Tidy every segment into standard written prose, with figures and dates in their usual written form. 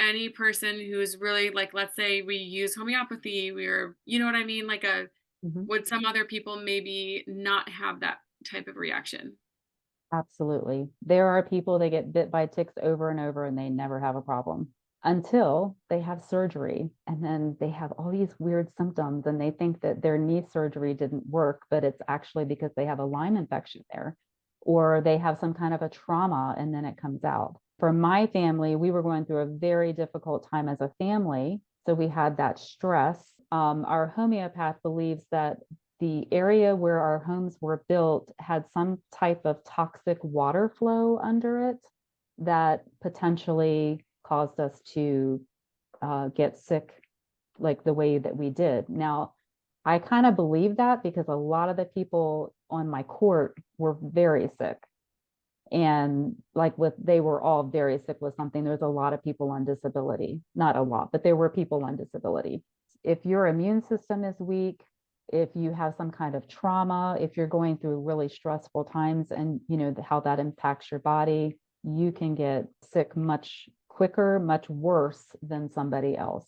any person who's really like, let's say we use homeopathy, we're, you know what I mean? Like Mhm. would some other people maybe not have that type of reaction? Absolutely. There are people that get bit by ticks over and over and they never have a problem until they have surgery. And then they have all these weird symptoms and they think that their knee surgery didn't work, but it's actually because they have a Lyme infection there or they have some kind of a trauma and then it comes out. For my family, we were going through a very difficult time as a family. So we had that stress. Our homeopath believes that the area where our homes were built had some type of toxic water flow under it that potentially caused us to get sick like the way that we did. Now, I kind of believe that because a lot of the people on my court were very sick. And like with, they were all very sick with something. There's a lot of people on disability, not a lot, but there were people on disability. If your immune system is weak, if you have some kind of trauma, if you're going through really stressful times and you know how that impacts your body, you can get sick much quicker, much worse than somebody else.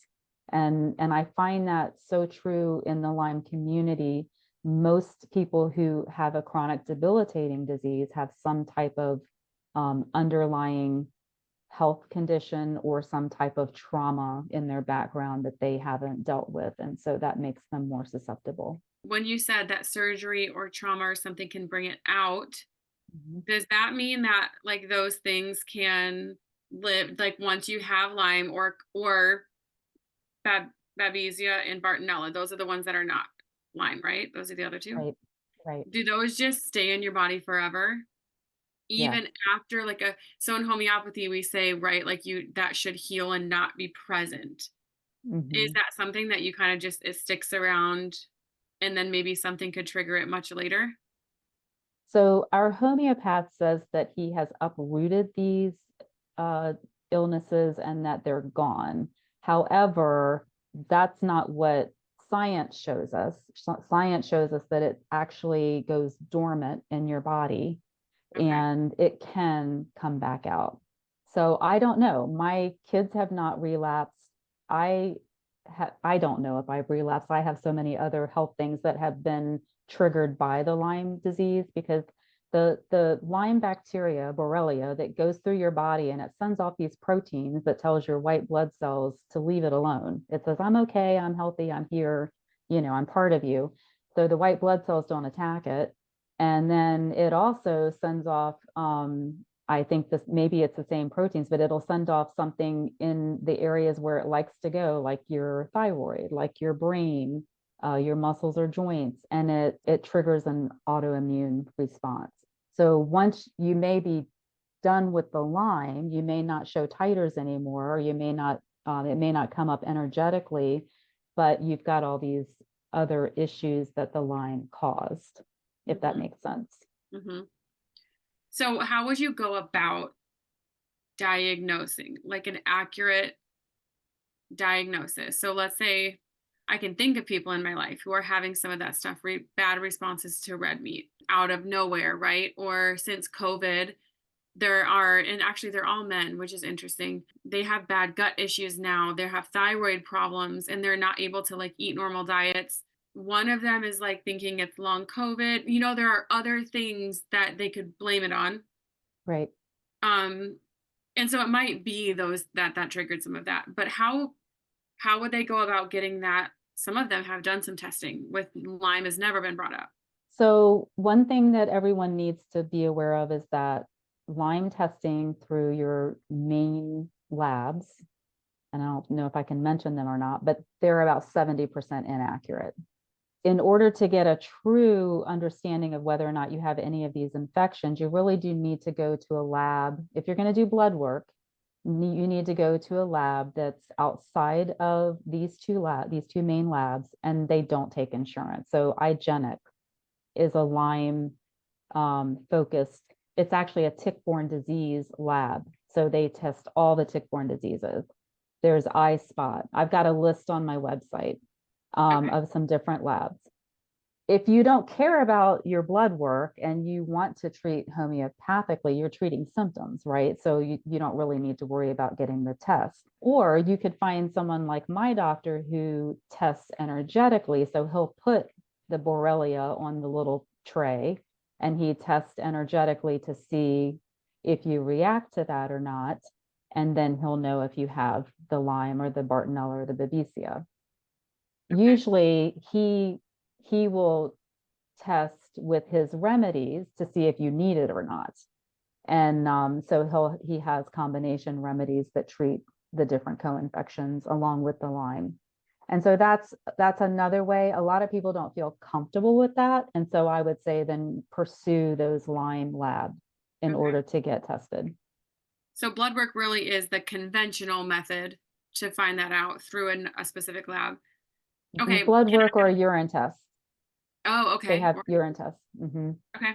And I find that so true in the Lyme community. Most people who have a chronic debilitating disease have some type of underlying health condition or some type of trauma in their background that they haven't dealt with. And so that makes them more susceptible. When you said that surgery or trauma or something can bring it out, Mhm. does that mean that like those things can live like once you have Lyme or Bab Babesia and Bartonella, those are the ones that are not Lyme, right? Those are the other 2? Right, right. Do those just stay in your body forever? Yes. Even after like a so in homeopathy, we say, right, like you that should heal and not be present. Is Mhm. that something that you kinda just it sticks around and then maybe something could trigger it much later? So our homeopath says that he has uprooted these uh, illnesses and that they're gone. However, that's not what science shows us. Science shows us that it actually goes dormant in your body Okay. and it can come back out. So I don't know. My kids have not relapsed. I I don't know if I've relapsed. I have so many other health things that have been triggered by the Lyme disease because the Lyme bacteria, Borrelia, that goes through your body and it sends off these proteins that tells your white blood cells to leave it alone. It says, I'm okay, I'm healthy, I'm here, you know, I'm part of you. So the white blood cells don't attack it. And then it also sends off, I think this maybe it's the same proteins, but it'll send off something in the areas where it likes to go, like your thyroid, like your brain, your muscles or joints, and it triggers an autoimmune response. So once you may be done with the Lyme, you may not show titers anymore, or you may not, it may not come up energetically, but you've got all these other issues that the Lyme caused, if that Mhm, makes sense. mhm. So how would you go about diagnosing, like, an accurate diagnosis? So let's say I can think of people in my life who are having some of that stuff, bad responses to red meat out of nowhere, right? Or since COVID, there are, and actually they're all men, which is interesting. They have bad gut issues now. They have thyroid problems and they're not able to like eat normal diets. One of them is like thinking it's long COVID. You know, there are other things that they could blame it on. Right. Um, and so it might be those that triggered some of that. But how would they go about getting that? Some of them have done some testing with Lyme has never been brought up. So one thing that everyone needs to be aware of is that Lyme testing through your main labs, and I don't know if I can mention them or not, but they're about 70% inaccurate. In order to get a true understanding of whether or not you have any of these infections, you really do need to go to a lab. If you're going to do blood work, you need to go to a lab that's outside of these two main labs, and they don't take insurance. So IGenic is a Lyme focused. It's actually a tick-borne disease lab. So they test all the tick-borne diseases. There's iSpot. I've got a list on my website Okay. of some different labs. if you don't care about your blood work and you want to treat homeopathically, you're treating symptoms, right? So you don't really need to worry about getting the test. Or you could find someone like my doctor who tests energetically. So he'll put the Borrelia on the little tray and he tests energetically to see if you react to that or not. And then he'll know if you have the Lyme or the Bartonella or the Babesia. Okay. Usually he will test with his remedies to see if you need it or not. And so he has combination remedies that treat the different co-infections along with the Lyme. And so that's another way. A lot of people don't feel comfortable with that. And so I would say then pursue those Lyme labs in Okay. order to get tested. So blood work really is the conventional method to find that out through a specific lab. Okay. Blood Can work or I? a urine test. Oh, They okay. have urine tests. Okay.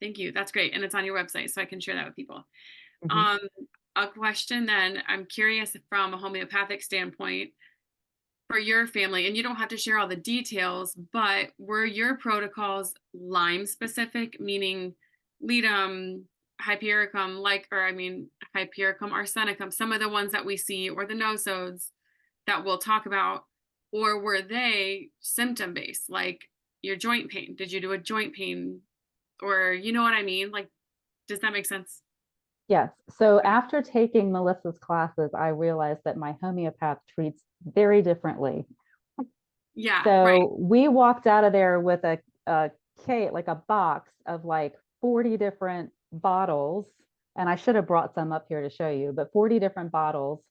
Thank you. That's great. And it's on your website, so I can share that with people. Hmm. Um, a question then, I'm curious from a homeopathic standpoint for your family, and you don't have to share all the details, but were your protocols Lyme specific, meaning Ledum, Hypericum, Hypericum, Arsenicum, some of the ones that we see, or the nosodes that we'll talk about, or were they symptom based, like your joint pain? Did you do a joint pain, or you know what I mean? Like, does that make sense? Yes. So Okay. after taking Melissa's classes, I realized that my homeopath treats very differently. Yeah, right. So we walked out of there with a kit, like a box of like 40 different bottles. And I should have brought some up here to show you, but 40 different bottles.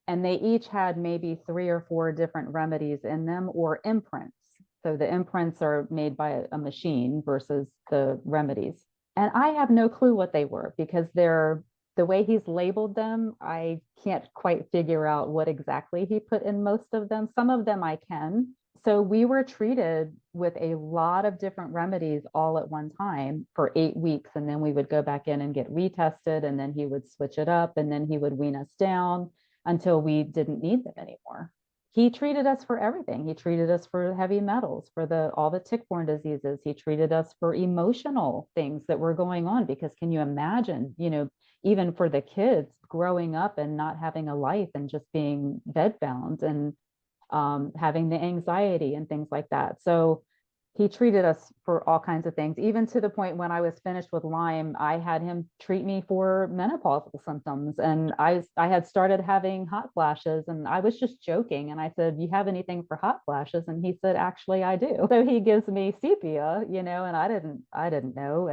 And they each had maybe 3 or 4 different remedies in them or imprints. So the imprints are made by a machine versus the remedies. And I have no clue what they were because they're the way he's labeled them. I can't quite figure out what exactly he put in most of them. Some of them I can. So we were treated with a lot of different remedies all at one time for 8 weeks. And then we would go back in and get retested. And then he would switch it up and then he would wean us down until we didn't need them anymore. He treated us for everything. He treated us for heavy metals, for the all the tick-borne diseases. He treated us for emotional things that were going on because can you imagine, even for the kids growing up and not having a life and just being bedbound and having the anxiety and things like that. So he treated us for all kinds of things, even to the point when I was finished with Lyme, I had him treat me for menopausal symptoms. And I had started having hot flashes and I was just joking. And I said, you have anything for hot flashes? And he said, actually, I do. So he gives me sepia, and I didn't know.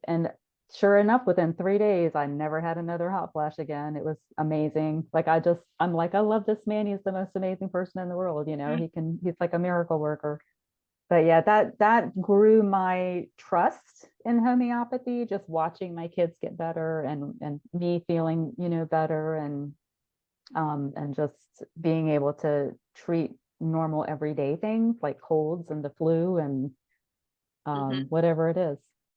And sure enough, within 3 days, I never had another hot flash again. It was amazing. Like I'm like, I love this man. He's the most amazing person in the world. Mhm. He's like a miracle worker. But yeah, that grew my trust in homeopathy, just watching my kids get better and me feeling, better and just being able to treat normal everyday things like colds and the flu and Mhm. whatever it is.